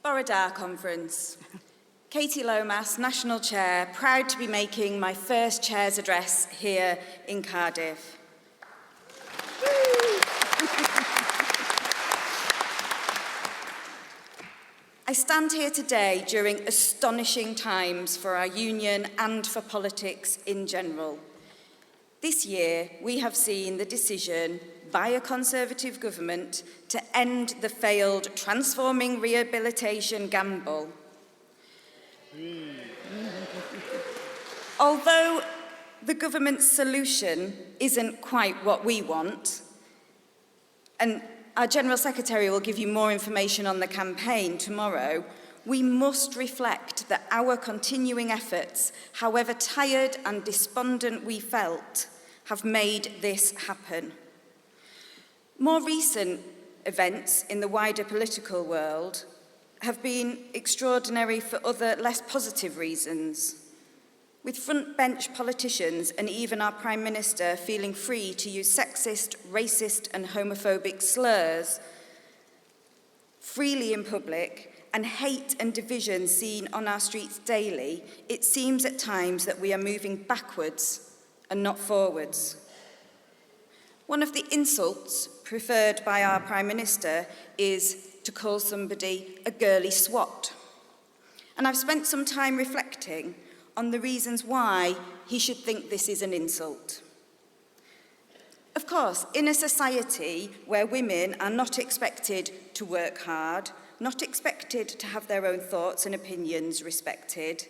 Borodar Conference. Katie Lomas, National Chair, proud to be making my first Chair's address here in Cardiff. I stand here today during astonishing times for our union and for politics in general. This year, we have seen the decision by a Conservative government to end the failed transforming rehabilitation gamble. Although the government's solution isn't quite what we want, and our General Secretary will give you more information on the campaign tomorrow, we must reflect that our continuing efforts, however tired and despondent we felt, have made this happen. More recent events in the wider political world have been extraordinary for other less positive reasons, with front-bench politicians and even our Prime Minister feeling free to use sexist, racist and homophobic slurs freely in public, and hate and division seen on our streets daily, it seems at times that we are moving backwards and not forwards. One of the insults preferred by our Prime Minister is to call somebody a girly swat. And I've spent some time reflecting on the reasons why he should think this is an insult. Of course, in a society where women are not expected to work hard, not expected to have their own thoughts and opinions respected,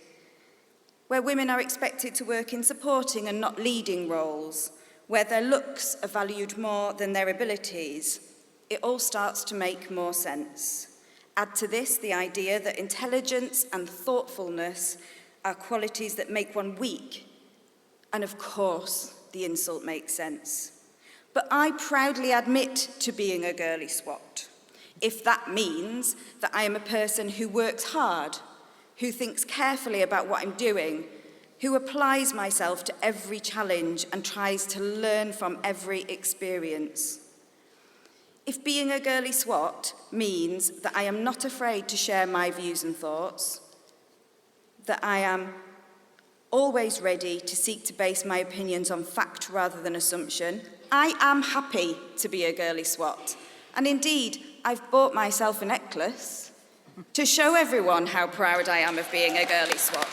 where women are expected to work in supporting and not leading roles, where their looks are valued more than their abilities, it all starts to make more sense. Add to this the idea that intelligence and thoughtfulness are qualities that make one weak, and of course, the insult makes sense. But I proudly admit to being a girly swat, if that means that I am a person who works hard, who thinks carefully about what I'm doing, who applies myself to every challenge and tries to learn from every experience. If being a girly swat means that I am not afraid to share my views and thoughts, that I am always ready to seek to base my opinions on fact rather than assumption, I am happy to be a girly swat. And indeed, I've bought myself a necklace to show everyone how proud I am of being a girly swat.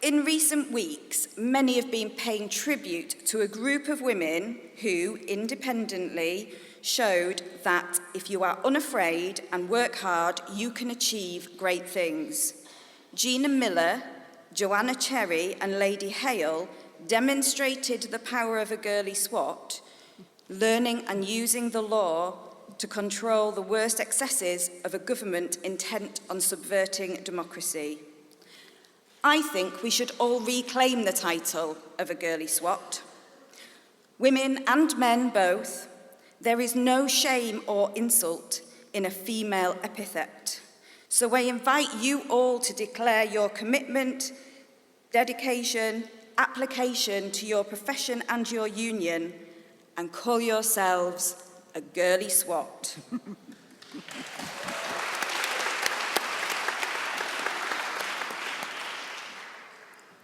In recent weeks, many have been paying tribute to a group of women who, independently, showed that if you are unafraid and work hard, you can achieve great things. Gina Miller, Joanna Cherry and Lady Hale demonstrated the power of a girly swat, learning and using the law to control the worst excesses of a government intent on subverting democracy. I think we should all reclaim the title of a girly swat. Women and men both. There is no shame or insult in a female epithet. So I invite you all to declare your commitment, dedication, application to your profession and your union, and call yourselves a girly swat.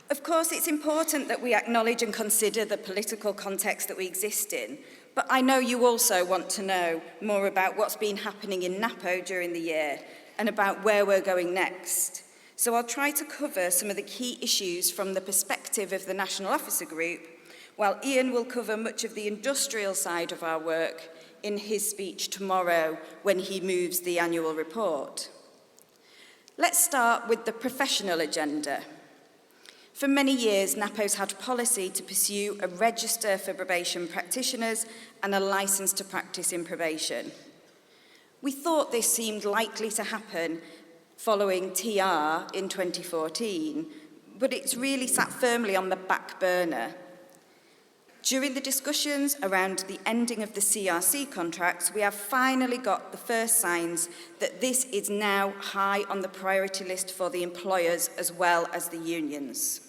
Of course, it's important that we acknowledge and consider the political context that we exist in, but I know you also want to know more about what's been happening in Napo during the year and about where we're going next. So I'll try to cover some of the key issues from the perspective of the National Officer Group, while Ian will cover much of the industrial side of our work in his speech tomorrow when he moves the annual report. Let's start with the professional agenda. For many years, Napo's had policy to pursue a register for probation practitioners and a licence to practice in probation. We thought this seemed likely to happen following TR in 2014, but it's really sat firmly on the back burner. During the discussions around the ending of the CRC contracts, we have finally got the first signs that this is now high on the priority list for the employers as well as the unions.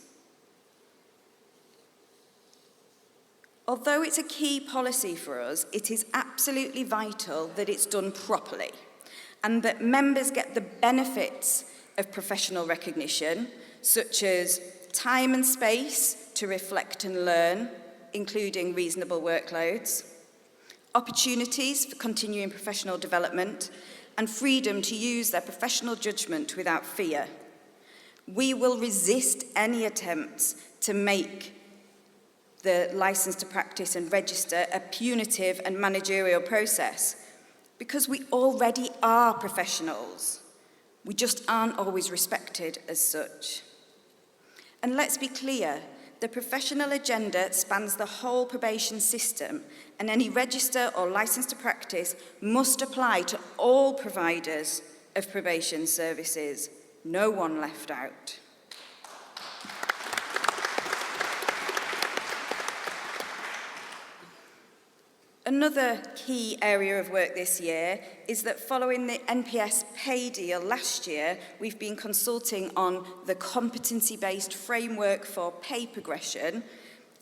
Although it's a key policy for us, it is absolutely vital that it's done properly and that members get the benefits of professional recognition, such as time and space to reflect and learn, including reasonable workloads, opportunities for continuing professional development, and freedom to use their professional judgment without fear. We will resist any attempts to make the licence to practice and register a punitive and managerial process, because we already are professionals. We just aren't always respected as such. And let's be clear, the professional agenda spans the whole probation system, and any register or licence to practice must apply to all providers of probation services, no one left out. Another key area of work this year is that following the NPS pay deal last year, we've been consulting on the competency-based framework for pay progression,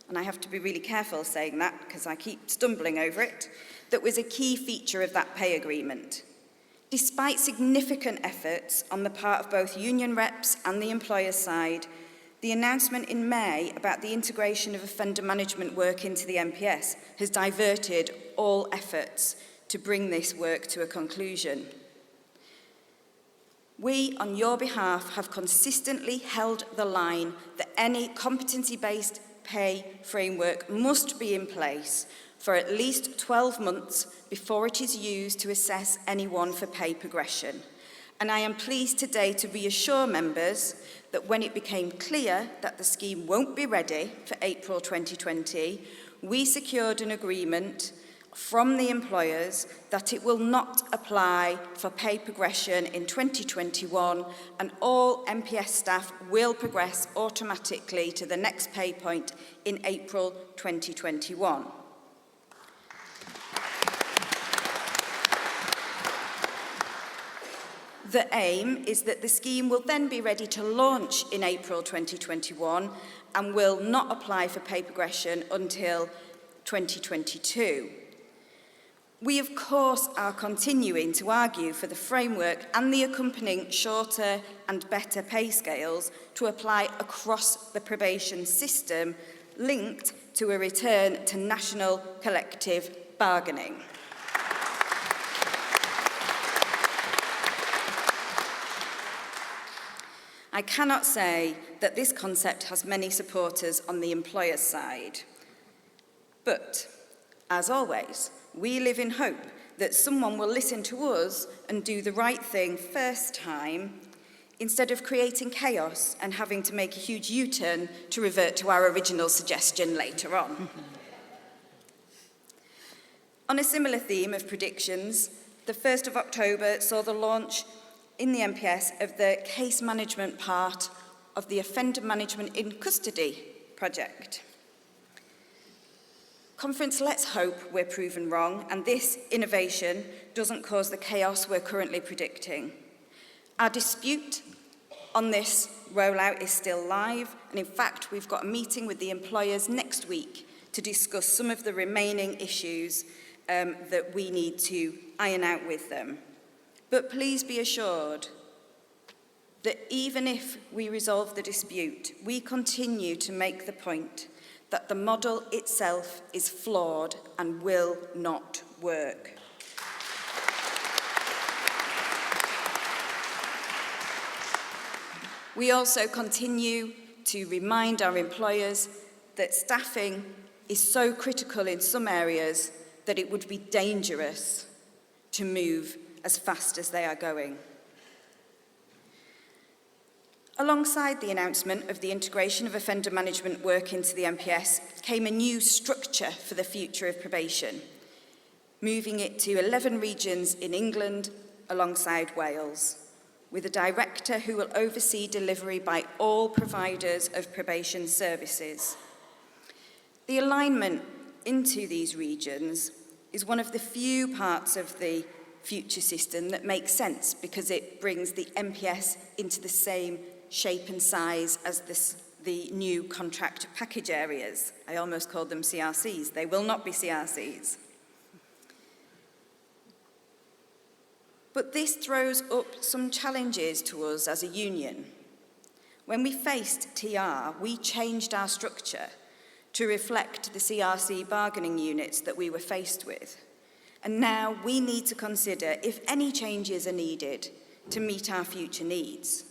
and I have to be really careful saying that because I keep stumbling over it, that was a key feature of that pay agreement. Despite significant efforts on the part of both union reps and the employer side, the announcement in May about the integration of offender management work into the NPS has diverted all efforts to bring this work to a conclusion. We, on your behalf, have consistently held the line that any competency-based pay framework must be in place for at least 12 months before it is used to assess anyone for pay progression. And I am pleased today to reassure members that when it became clear that the scheme won't be ready for April 2020, we secured an agreement from the employers that it will not apply for pay progression in 2021, and all NPS staff will progress automatically to the next pay point in April 2021. The aim is that the scheme will then be ready to launch in April 2021 and will not apply for pay progression until 2022. We, of course, are continuing to argue for the framework and the accompanying shorter and better pay scales to apply across the probation system, linked to a return to national collective bargaining. I cannot say that this concept has many supporters on the employer's side. But, as always, we live in hope that someone will listen to us and do the right thing first time, instead of creating chaos and having to make a huge U-turn to revert to our original suggestion later on. On a similar theme of predictions, the 1st of October saw the launch in the NPS of the case management part of the Offender Management in Custody project. Conference, let's hope we're proven wrong and this innovation doesn't cause the chaos we're currently predicting. Our dispute on this rollout is still live, and in fact we've got a meeting with the employers next week to discuss some of the remaining issues that we need to iron out with them. But please be assured that even if we resolve the dispute, we continue to make the point that the model itself is flawed and will not work. We also continue to remind our employers that staffing is so critical in some areas that it would be dangerous to move as fast as they are going. Alongside the announcement of the integration of offender management work into the NPS came a new structure for the future of probation, moving it to 11 regions in England alongside Wales, with a director who will oversee delivery by all providers of probation services. The alignment into these regions is one of the few parts of the future system that makes sense, because it brings the NPS into the same shape and size as the new contract package areas. I almost called them CRCs. They will not be CRCs. But this throws up some challenges to us as a union. When we faced TR, we changed our structure to reflect the CRC bargaining units that we were faced with. And now we need to consider if any changes are needed to meet our future needs.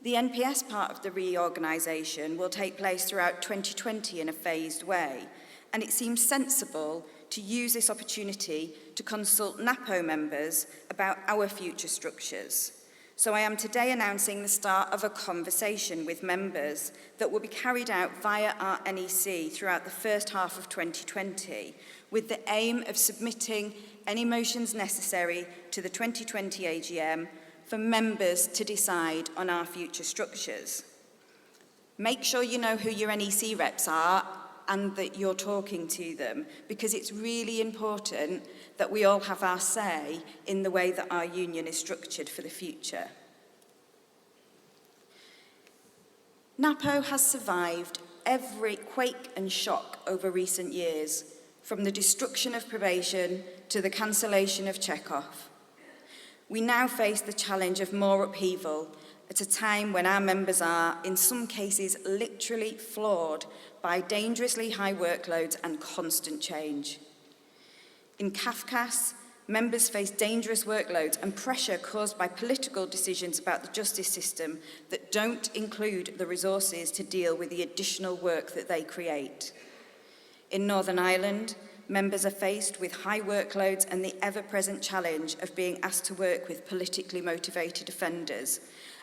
The NPS part of the reorganisation will take place throughout 2020 in a phased way, and it seems sensible to use this opportunity to consult Napo members about our future structures. So I am today announcing the start of a conversation with members that will be carried out via our NEC throughout the first half of 2020, with the aim of submitting any motions necessary to the 2020 AGM for members to decide on our future structures. Make sure you know who your NEC reps are and that you're talking to them, because it's really important that we all have our say in the way that our union is structured for the future. Napo has survived every quake and shock over recent years, from the destruction of probation to the cancellation of Chekhov. We now face the challenge of more upheaval at a time when our members are, in some cases, literally floored by dangerously high workloads and constant change. In Kafkas, members face dangerous workloads and pressure caused by political decisions about the justice system that don't include the resources to deal with the additional work that they create. In Northern Ireland, members are faced with high workloads and the ever-present challenge of being asked to work with politically motivated offenders,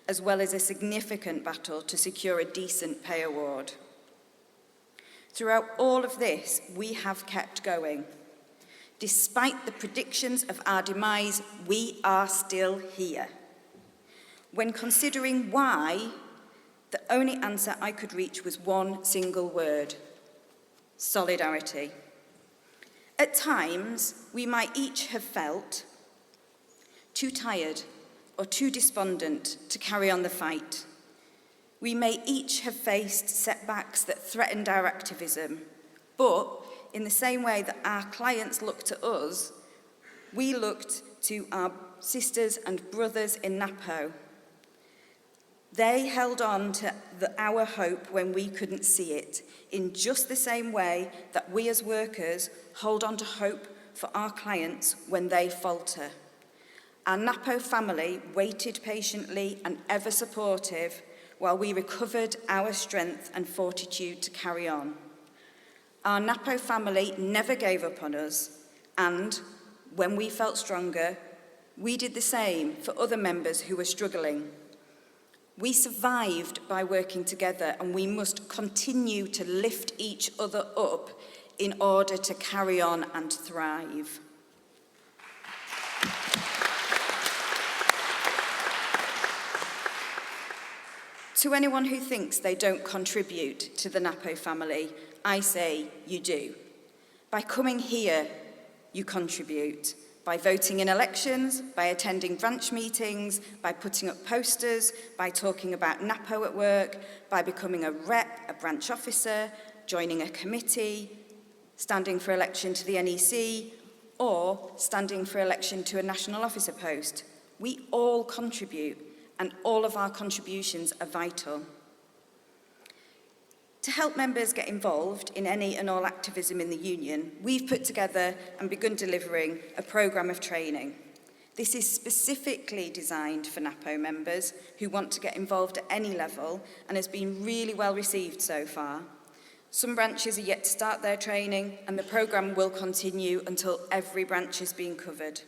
as well as a significant battle to secure a decent pay award. Throughout all of this, we have kept going. Despite the predictions of our demise, we are still here. When considering why, the only answer I could reach was one single word: solidarity. At times, we might each have felt too tired or too despondent to carry on the fight. We may each have faced setbacks that threatened our activism, but in the same way that our clients looked to us, we looked to our sisters and brothers in Napo. They held on to our hope when we couldn't see it, in just the same way that we as workers hold on to hope for our clients when they falter. Our Napo family waited patiently and ever supportive while we recovered our strength and fortitude to carry on. Our Napo family never gave up on us, and when we felt stronger, we did the same for other members who were struggling. We survived by working together, and we must continue to lift each other up in order to carry on and thrive. To anyone who thinks they don't contribute to the Napo family, I say you do. By coming here, you contribute. By voting in elections, by attending branch meetings, by putting up posters, by talking about Napo at work, by becoming a rep, a branch officer, joining a committee, standing for election to the NEC, or standing for election to a national officer post. We all contribute, and all of our contributions are vital. To help members get involved in any and all activism in the union, we've put together and begun delivering a programme of training. This is specifically designed for Napo members who want to get involved at any level and has been really well received so far. Some branches are yet to start their training, and the programme will continue until every branch has been covered.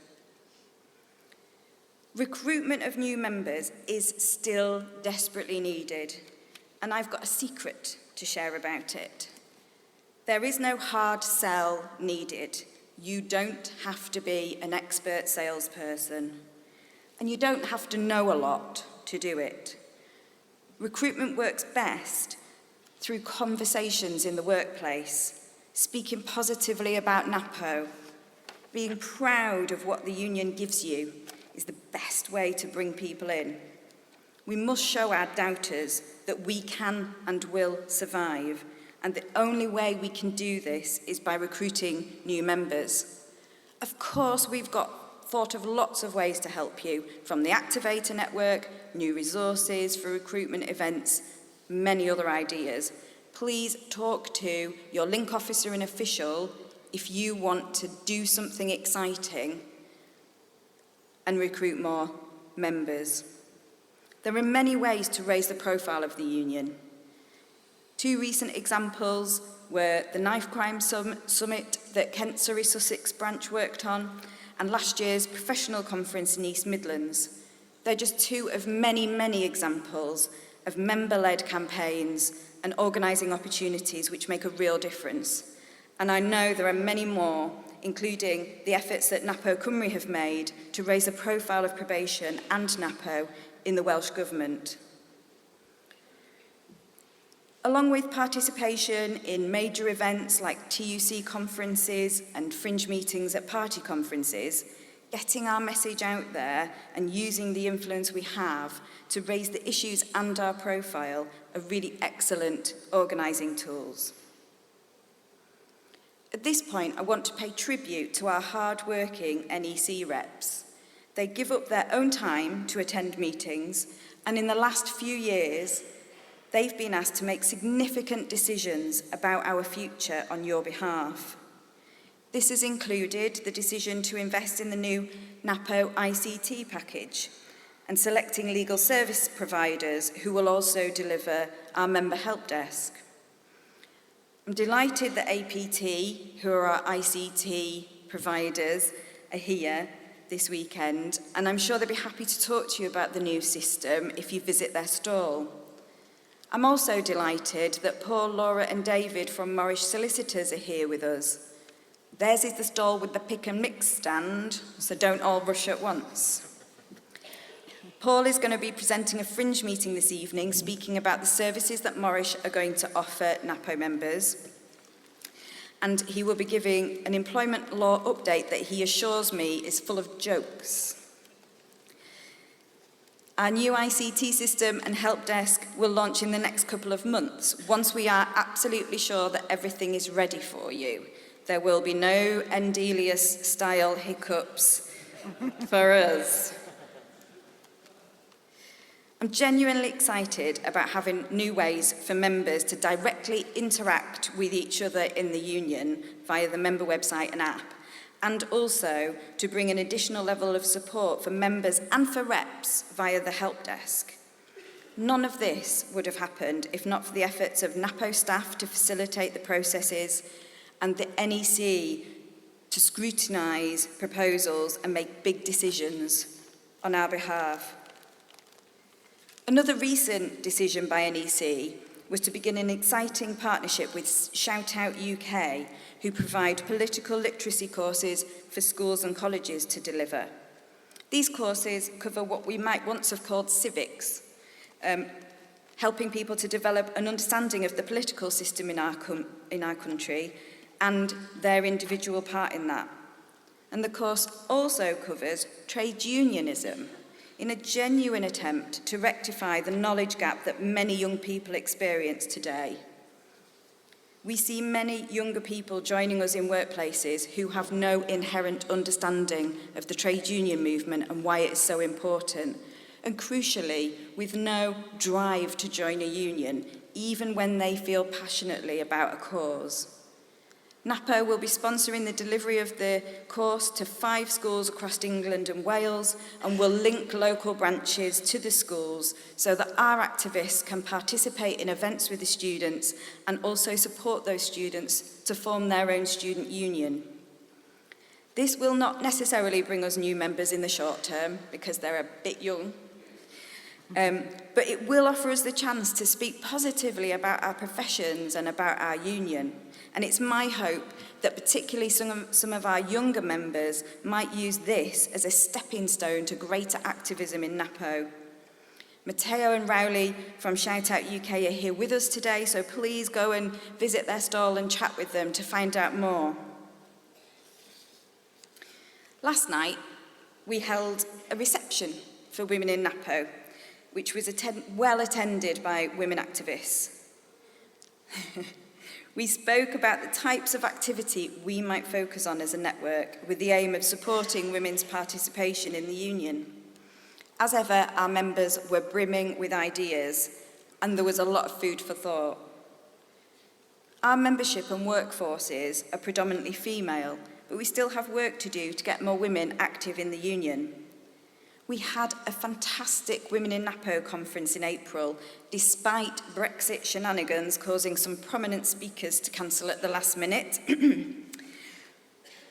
Recruitment of new members is still desperately needed, and I've got a secret to share about it. There is no hard sell needed. You don't have to be an expert salesperson, and you don't have to know a lot to do it. Recruitment works best through conversations in the workplace, speaking positively about Napo. Being proud of what the union gives you is the best way to bring people in. We must show our doubters that we can and will survive, and the only way we can do this is by recruiting new members. Of course, we've thought of lots of ways to help you, from the Activator Network, new resources for recruitment events, many other ideas. Please talk to your link officer and official if you want to do something exciting and recruit more members. There are many ways to raise the profile of the union. Two recent examples were the Knife Crime Summit that Kent Surrey Sussex branch worked on, and last year's professional conference in East Midlands. They're just two of many, many examples of member-led campaigns and organising opportunities which make a real difference. And I know there are many more, including the efforts that Napo Cymru have made to raise the profile of probation and Napo in the Welsh Government. Along with participation in major events like TUC conferences and fringe meetings at party conferences, getting our message out there and using the influence we have to raise the issues and our profile are really excellent organising tools. At this point, I want to pay tribute to our hard-working NEC reps. They give up their own time to attend meetings, and in the last few years, they've been asked to make significant decisions about our future on your behalf. This has included the decision to invest in the new Napo ICT package and selecting legal service providers who will also deliver our member help desk. I'm delighted that APT, who are our ICT providers, are here this weekend, and I'm sure they'll be happy to talk to you about the new system if you visit their stall. I'm also delighted that Paul, Laura and David from Morris Solicitors are here with us. Theirs is the stall with the pick and mix stand, so don't all rush at once. Paul is going to be presenting a fringe meeting this evening, speaking about the services that Morris are going to offer Napo members. And he will be giving an employment law update that he assures me is full of jokes. Our new ICT system and help desk will launch in the next couple of months, once we are absolutely sure that everything is ready for you. There will be no Endelius-style hiccups for us. I'm genuinely excited about having new ways for members to directly interact with each other in the union via the member website and app, and also to bring an additional level of support for members and for reps via the help desk. None of this would have happened if not for the efforts of Napo staff to facilitate the processes and the NEC to scrutinise proposals and make big decisions on our behalf. Another recent decision by NEC was to begin an exciting partnership with Shout Out UK, who provide political literacy courses for schools and colleges to deliver. These courses cover what we might once have called civics, helping people to develop an understanding of the political system in our country and their individual part in that. And the course also covers trade unionism, in a genuine attempt to rectify the knowledge gap that many young people experience today. We see many younger people joining us in workplaces who have no inherent understanding of the trade union movement and why it is so important, and crucially, with no drive to join a union, even when they feel passionately about a cause. Napo will be sponsoring the delivery of the course to 5 schools across England and Wales, and will link local branches to the schools so that our activists can participate in events with the students and also support those students to form their own student union. This will not necessarily bring us new members in the short term because they're a bit young, but it will offer us the chance to speak positively about our professions and about our union. And it's my hope that particularly some of our younger members might use this as a stepping stone to greater activism in Napo. Matteo and Rowley from Shout Out UK are here with us today, so please go and visit their stall and chat with them to find out more. Last night, we held a reception for women in Napo. which was well attended by women activists. We spoke about the types of activity we might focus on as a network with the aim of supporting women's participation in the union. As ever, our members were brimming with ideas, and there was a lot of food for thought. Our membership and workforces are predominantly female, but we still have work to do to get more women active in the union. We had a fantastic Women in Napo conference in April, despite Brexit shenanigans causing some prominent speakers to cancel at the last minute.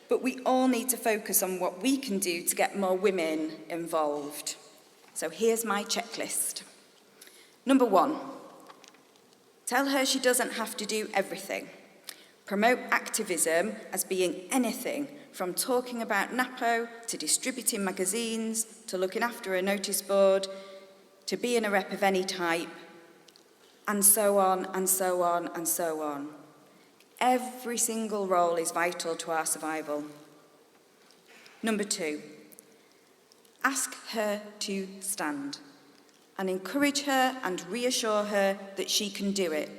But we all need to focus on what we can do to get more women involved. So here's my checklist. Number 1, tell her she doesn't have to do everything. Promote activism as being anything from talking about Napo to distributing magazines to looking after a notice board to being a rep of any type, and so on and so on and so on. Every single role is vital to our survival. Number 2, ask her to stand and encourage her and reassure her that she can do it,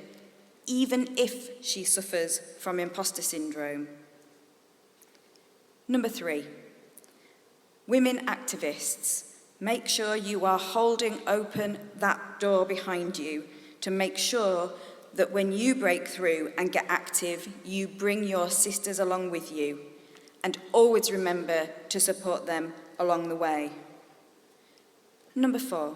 even if she suffers from imposter syndrome. Number 3, women activists, make sure you are holding open that door behind you to make sure that when you break through and get active, you bring your sisters along with you, and always remember to support them along the way. Number 4,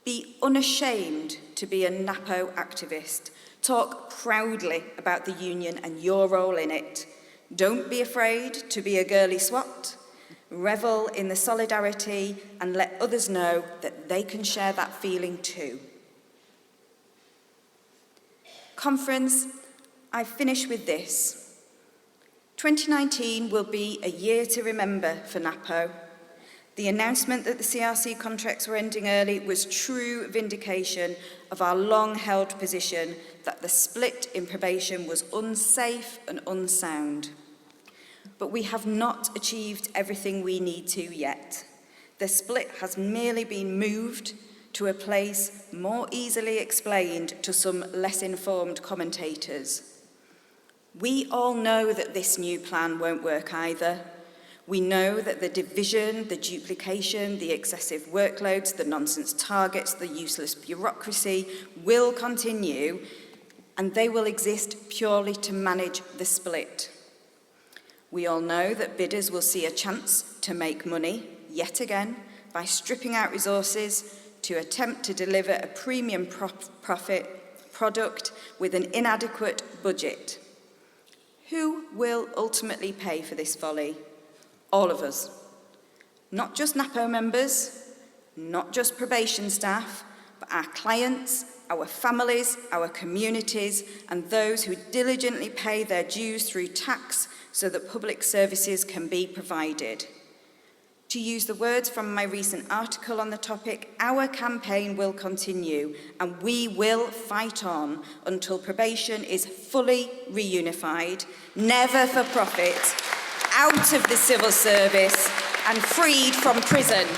be unashamed to be a Napo activist. Talk proudly about the union and your role in it. Don't be afraid to be a girly swat. Revel in the solidarity and let others know that they can share that feeling too. Conference, I finish with this. 2019 will be a year to remember for Napo. The announcement that the CRC contracts were ending early was true vindication of our long-held position that the split in probation was unsafe and unsound. But we have not achieved everything we need to yet. The split has merely been moved to a place more easily explained to some less informed commentators. We all know that this new plan won't work either. We know that the division, the duplication, the excessive workloads, the nonsense targets, the useless bureaucracy will continue, and they will exist purely to manage the split. We all know that bidders will see a chance to make money, yet again, by stripping out resources to attempt to deliver a premium profit product with an inadequate budget. Who will ultimately pay for this folly? All of us. Not just Napo members, not just probation staff, but our clients, our families, our communities, and those who diligently pay their dues through tax so that public services can be provided. To use the words from my recent article on the topic, our campaign will continue and we will fight on until probation is fully reunified, never for profit, out of the civil service and freed from prison.